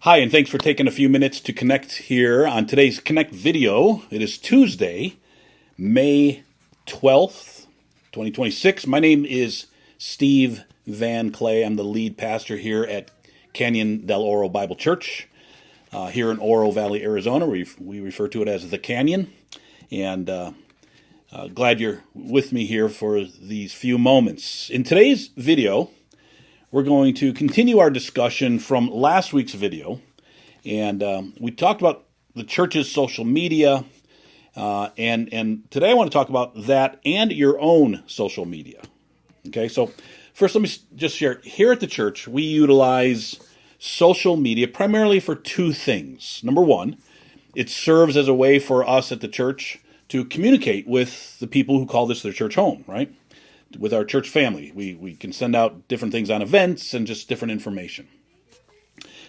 Hi, and thanks for taking a few minutes to connect here on today's Connect video. It is Tuesday, May 12th, 2026. My name is Steve Van Clay. I'm the lead pastor here at Canyon del Oro Bible Church here in Oro Valley, Arizona. We refer to it as the Canyon. And glad you're with me here for these few moments. In today's video, we're going to continue our discussion from last week's video, and we talked about the church's social media, and today I want to talk about that and your own social media. Okay, so first let me just share, here at the church, we utilize social media primarily for two things. Number one, it serves as a way for us at the church to communicate with the people who call this their church home, right? With our church family. We can send out different things on events and just different information.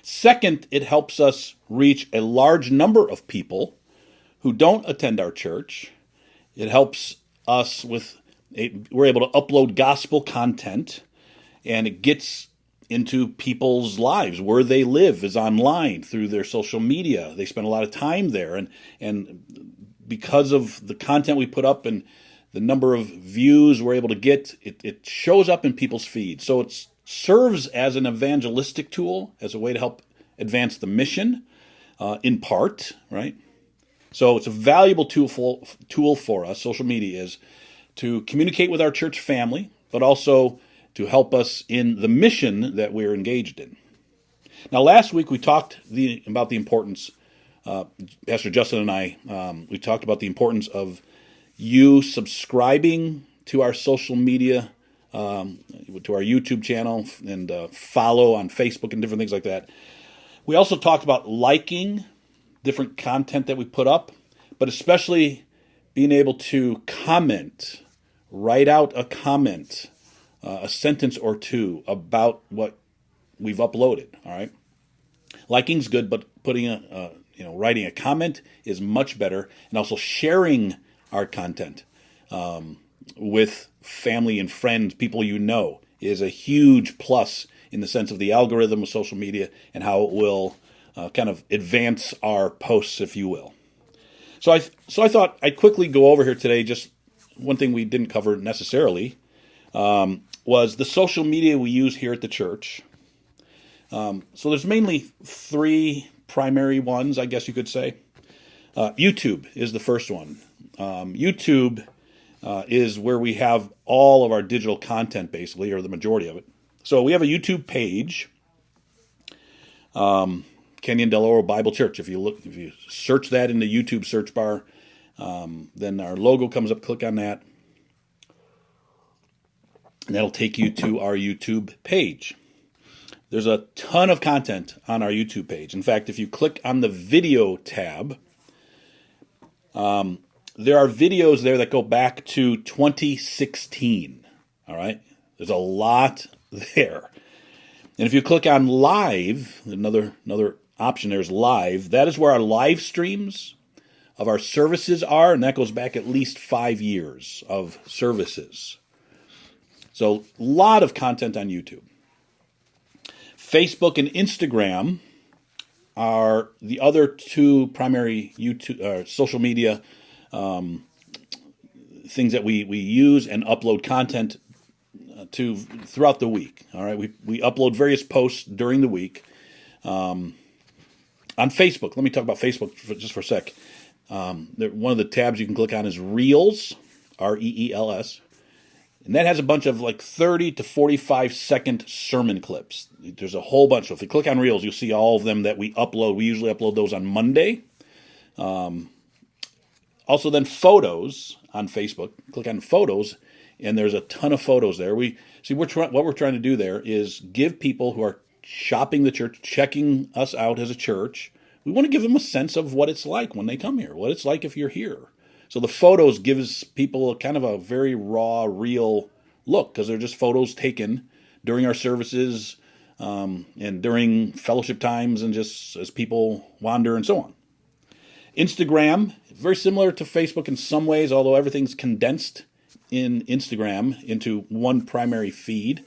Second, it helps us reach a large number of people who don't attend our church. It helps us we're able to upload gospel content, and it gets into people's lives. Where they live is online through their social media. They spend a lot of time there, and because of the content we put up and the number of views we're able to get, it shows up in people's feeds. So it serves as an evangelistic tool, as a way to help advance the mission, in part, right? So it's a valuable tool for us, social media is, to communicate with our church family, but also to help us in the mission that we're engaged in. Now, last week we talked about the importance, Pastor Justin and I, we talked about the importance of you subscribing to our social media, to our YouTube channel, and follow on Facebook and different things like that. We also talked about liking different content that we put up, but especially being able to comment, write out a comment, a sentence or two about what we've uploaded. All right, liking's good, but writing a comment is much better, and also sharing our content with family and friends, people you know, is a huge plus in the sense of the algorithm of social media and how it will kind of advance our posts, if you will. So I thought I'd quickly go over here today. Just one thing we didn't cover necessarily was the social media we use here at the church. So there's mainly three primary ones, I guess you could say. YouTube is the first one. YouTube is where we have all of our digital content, basically, or the majority of it. So we have a YouTube page, Canyon del Oro Bible Church. If you search that in the YouTube search bar, then our logo comes up. Click on that, and that'll take you to our YouTube page. There's a ton of content on our YouTube page. In fact, if you click on the video tab, there are videos there that go back to 2016. All right, there's a lot there. And if you click on live, another option there is live. That is where our live streams of our services are, and that goes back at least 5 years of services. So a lot of content on YouTube. Facebook and Instagram are the other two primary YouTube social media things that we use and upload content to throughout the week. All right, we upload various posts during the week. On Facebook, let me talk about Facebook just for a sec. One of the tabs you can click on is Reels, Reels, and that has a bunch of like 30 to 45 second sermon clips. There's a whole bunch. So if you click on Reels, you'll see all of them that we upload. We usually upload those on Monday. Also then photos on Facebook. Click on photos, and there's a ton of photos there. What we're trying to do there is give people who are shopping the church, checking us out as a church, we want to give them a sense of what it's like when they come here, what it's like if you're here. So the photos gives people kind of a very raw, real look, because they're just photos taken during our services and during fellowship times and just as people wander and so on. Instagram, very similar to Facebook in some ways, although everything's condensed in Instagram into one primary feed.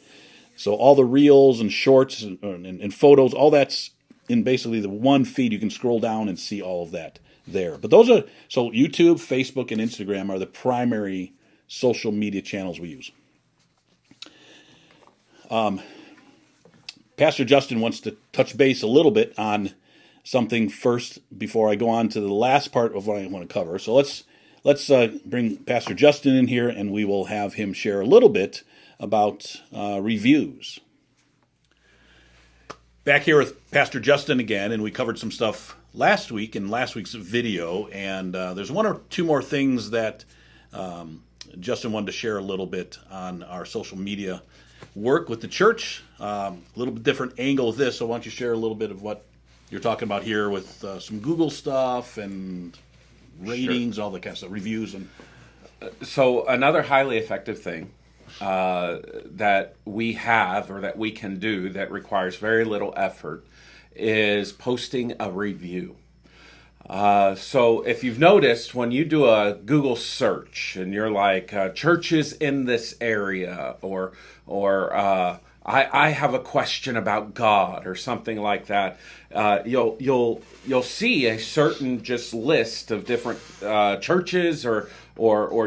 So all the reels and shorts and photos, all that's in basically the one feed. You can scroll down and see all of that there. But so YouTube, Facebook, and Instagram are the primary social media channels we use. Pastor Justin wants to touch base a little bit on something first before I go on to the last part of what I want to cover. So let's bring Pastor Justin in here, and we will have him share a little bit about reviews. Back here with Pastor Justin again, and we covered some stuff last week in last week's video, and there's one or two more things that Justin wanted to share a little bit on our social media work with the church. A little bit different angle of this, so why don't you share a little bit of what you're talking about here with some Google stuff and ratings, all the kind of stuff, reviews. And so another highly effective thing that we have or that we can do that requires very little effort is posting a review. So if you've noticed, when you do a Google search and you're like churches in this area, or I have a question about God or something like that, you'll see a certain just list of different churches or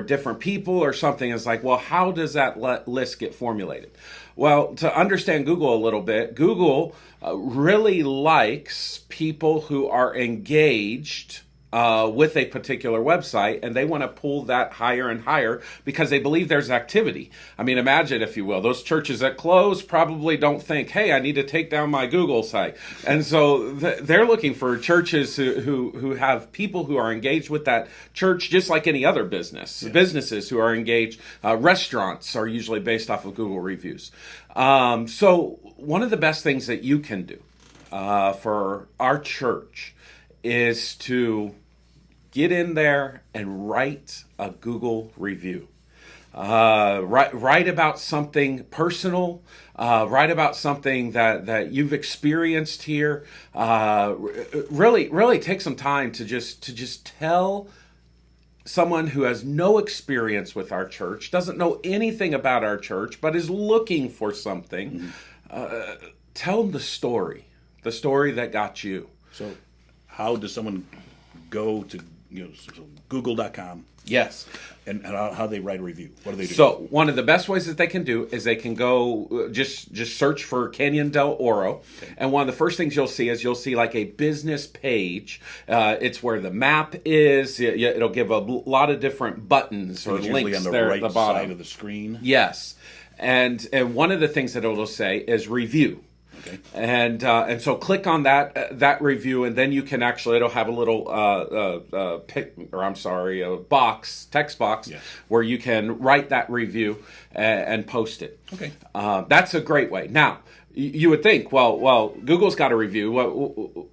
different people or something. It's like, well, how does that list get formulated? Well, to understand Google a little bit, Google really likes people who are engaged with a particular website, and they want to pull that higher and higher because they believe there's activity. I mean, imagine, if you will, those churches that close probably don't think, hey, I need to take down my Google site. And so they're looking for churches who have people who are engaged with that church, just like any other business. Yeah. Businesses who are engaged, restaurants are usually based off of Google reviews. So one of the best things that you can do for our church is to get in there and write a Google review. Write about something personal. Write about something that you've experienced here. Really take some time to just tell someone who has no experience with our church, doesn't know anything about our church, but is looking for something. Mm-hmm. Tell them the story that got you. So how does someone go to Google.com? Yes. And how do they write a review? What do they do? So one of the best ways that they can do is they can go just search for Canyon del Oro. Okay. And one of the first things you'll see like a business page. It's where the map is. It'll give a lot of different buttons or links on the there right at the bottom side of the screen. Yes. And one of the things that it'll say is review. Okay. And so click on that review, and then you can it'll have a little text box, yes, where you can write that review and post it. Okay. That's a great way. Now, you would think, well, Google's got a review.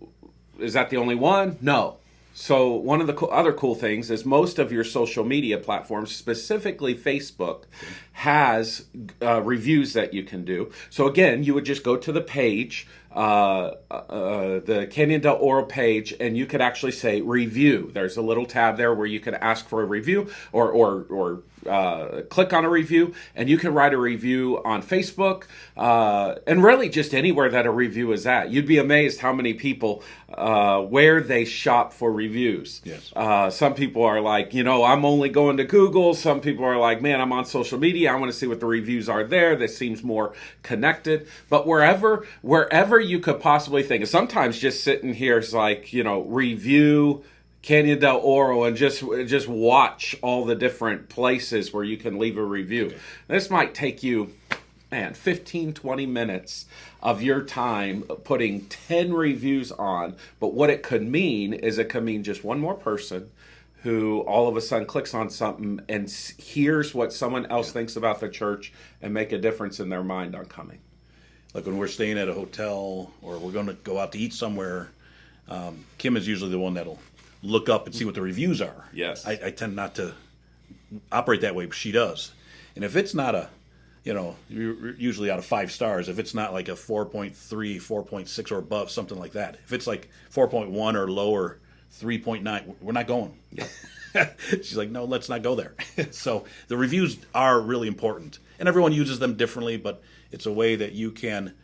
Is that the only one? No. So one of the other cool things is most of your social media platforms, specifically Facebook, has reviews that you can do. So again, you would just go to the page, the Canyon del Oro page, and you could actually say review. There's a little tab there where you can ask for a review or click on a review, and you can write a review on Facebook, and really just anywhere that a review is at. You'd be amazed how many people where they shop for reviews. Yes. Some people are like, I'm only going to Google. Some people are like, man, I'm on social media. I want to see what the reviews are there. This seems more connected. But wherever you could possibly think, sometimes just sitting here is like, review Canyon del Oro and just watch all the different places where you can leave a review. Okay. This might take you, 15, 20 minutes of your time putting 10 reviews on. But what it could mean is it could mean just one more person who all of a sudden clicks on something and hears what someone else thinks about the church and make a difference in their mind on coming. Like when we're staying at a hotel or we're going to go out to eat somewhere, Kim is usually the one that'll look up and see what the reviews are. Yes. I tend not to operate that way, but she does. And if it's not usually out of 5 stars, if it's not like a 4.3, 4.6 or above, something like that. If it's like 4.1 or lower, 3.9, we're not going. Yeah. She's like, no, let's not go there. So the reviews are really important. And everyone uses them differently, but it's a way that you can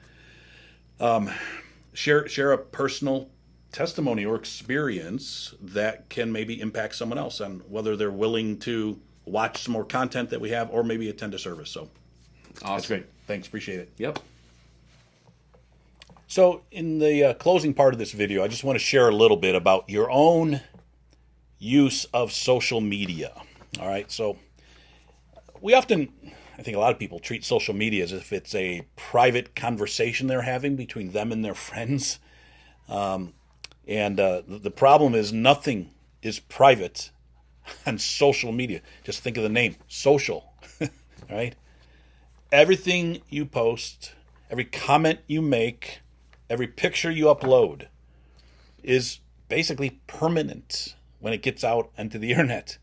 share a personal testimony or experience that can maybe impact someone else on whether they're willing to watch some more content that we have or maybe attend a service. So Awesome. that's great. Thanks. Appreciate it. Yep. So in the closing part of this video, I just want to share a little bit about your own use of social media. All right. So we often, I think a lot of people treat social media as if it's a private conversation they're having between them and their friends. The problem is nothing is private on social media. Just think of the name, social, right? Everything you post, every comment you make, every picture you upload is basically permanent when it gets out onto the internet.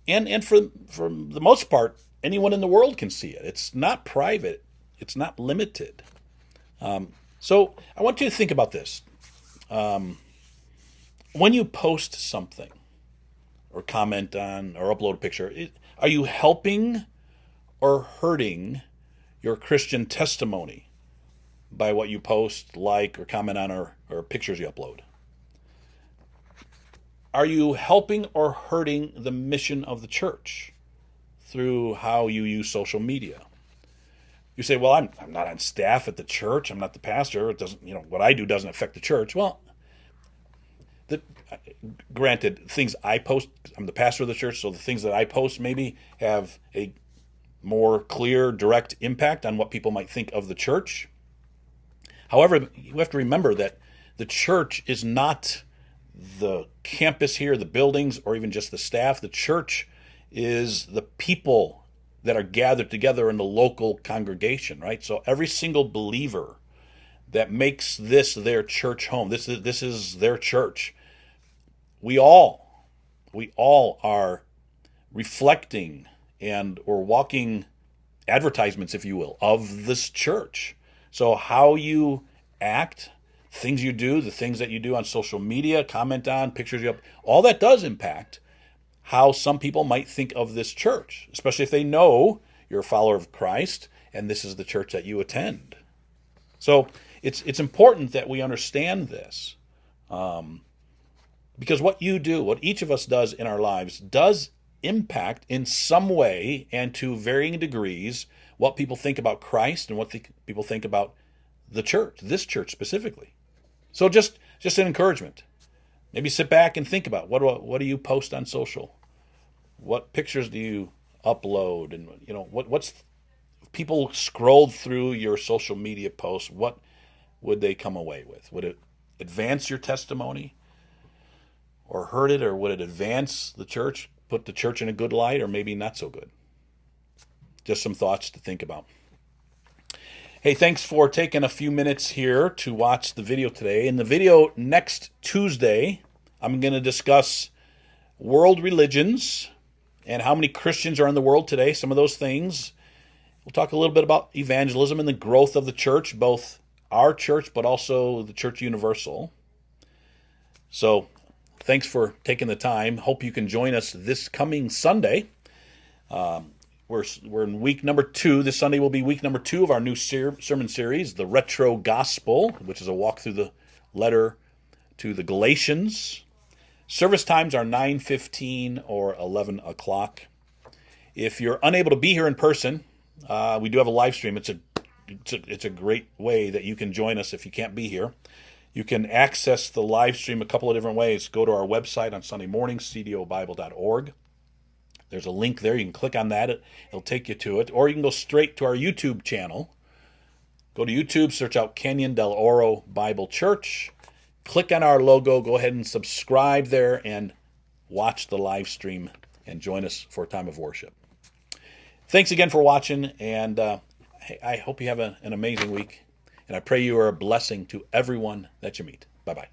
And for the most part, anyone in the world can see it. It's not private. It's not limited. So I want you to think about this. When you post something or comment on or upload a picture, are you helping or hurting your Christian testimony by what you post, like, or comment on, or pictures you upload? Are you helping or hurting the mission of the church through how you use social media? You say, well, I'm not on staff at the church. I'm not the pastor. It doesn't, what I do doesn't affect the church. Well, granted, things I post, I'm the pastor of the church, so the things that I post maybe have a more clear, direct impact on what people might think of the church. However, you have to remember that the church is not the campus here, the buildings, or even just the staff. The church is the people that are gathered together in the local congregation, right? So every single believer that makes this their church home, this is their church. We all are reflecting and or walking advertisements, if you will, of this church. So how you act, things you do, the things that you do on social media, comment on, pictures you up, all that does impact how some people might think of this church, especially if they know you're a follower of Christ and this is the church that you attend. So it's important that we understand this, because what you do, what each of us does in our lives, does impact in some way and to varying degrees what people think about Christ and what people think about the church, this church specifically. So just an encouragement. Maybe sit back and think about what do you post on social? What pictures do you upload? And what's people scrolled through your social media posts, what would they come away with? Would it advance your testimony or hurt it, or would it advance the church, put the church in a good light, or maybe not so good? Just some thoughts to think about. Hey, thanks for taking a few minutes here to watch the video today. In the video next Tuesday, I'm going to discuss world religions and how many Christians are in the world today, some of those things. We'll talk a little bit about evangelism and the growth of the church, both our church but also the Church Universal. So thanks for taking the time. Hope you can join us this coming Sunday. We're in week number 2. This Sunday will be week number 2 of our new sermon series, The Retro Gospel, which is a walk through the letter to the Galatians. Service times are 9:15 or 11 o'clock. If you're unable to be here in person, we do have a live stream. It's a great way that you can join us if you can't be here. You can access the live stream a couple of different ways. Go to our website on Sunday morning, cdobible.org. There's a link there. You can click on that. It'll take you to it. Or you can go straight to our YouTube channel. Go to YouTube, search out Canyon del Oro Bible Church. Click on our logo. Go ahead and subscribe there and watch the live stream and join us for a time of worship. Thanks again for watching, and I hope you have an amazing week. And I pray you are a blessing to everyone that you meet. Bye-bye.